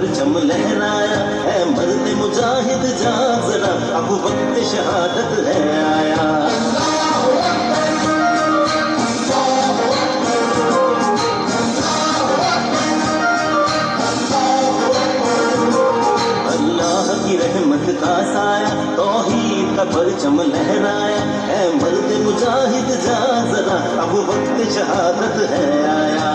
परचम लहराया है मर्द मुजाहिद जा जरा, अब वक्त शहादत है आया। अल्लाह की रहमत का साया तौहीद का परचम लहराया है मर्द मुजाहिद जा जरा, अब वक्त शहादत है आया।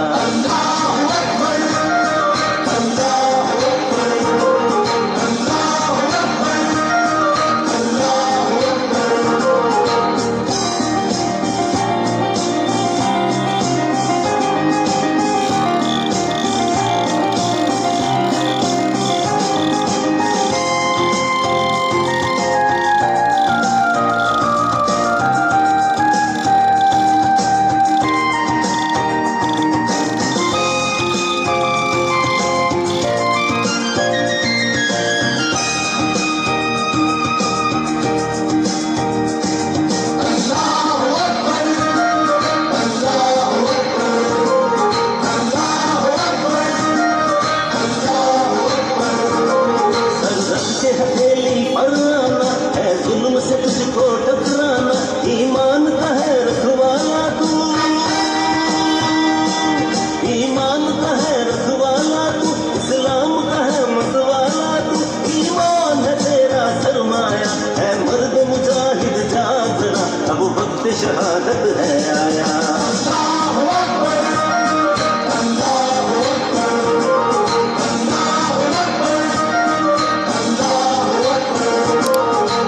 शहादत है आया।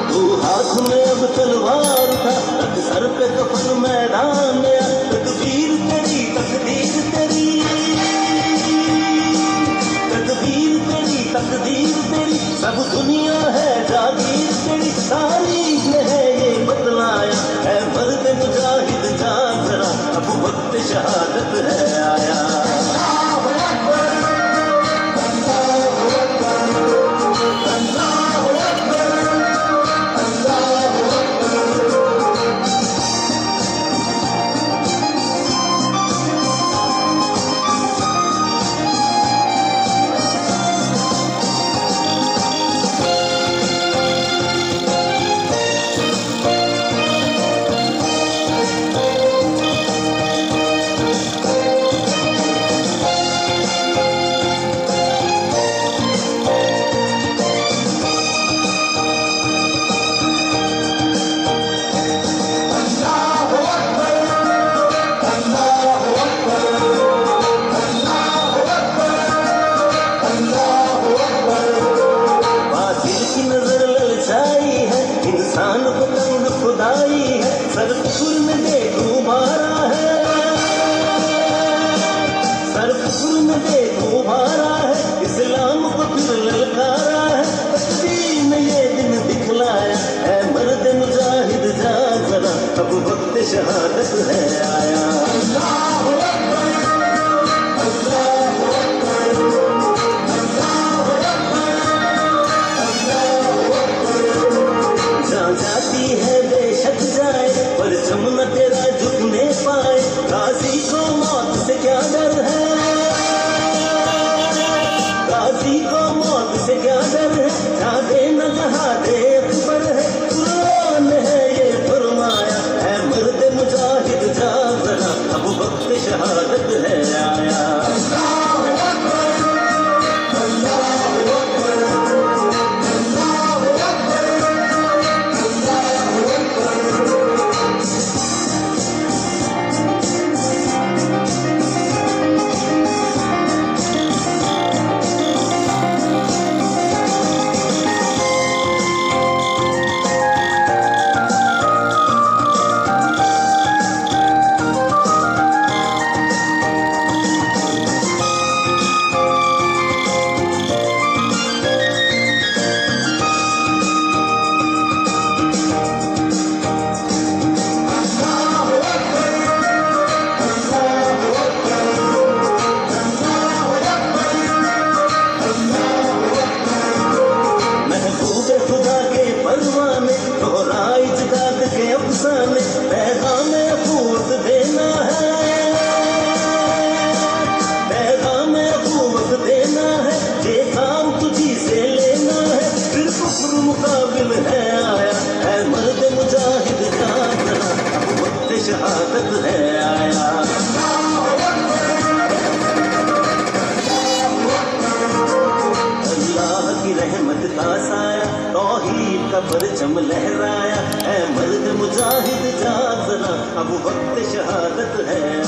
तू हाथ में अब तलवार था, रख सर पे कफन मैदान में, तकदीर तेरी तकदीर तेरी, तकदीर तेरी तकदीर तेरी, सब दुनिया है जागीर तेरी, तारीख में है ये बतलाया है मर्द मुजाहिद जा जरा, अब वक्त शहादत है आया। इंसान को तंग खुदाई है, सरपुर में देखो मारा है, सरपुर में देखो मारा है, इस्लाम को फिर ललकारा है, तकदीर में ये दिन दिखलाया है मर्द मुजाहिद जा जरा, अब वक्त शहादत है आया। जाती है बेशक जाए परचम न तेरा झुकने पाए, गाजी को मौत से क्या डर है, गाजी को मौत से क्या डर है, जादे न जहादे अकबर है, कुरान है ये फरमाया है मर्द मुजाहिद जा परचम लहराया, है मर्द मुजाहिद जा जरा, अब वक्त शहादत है।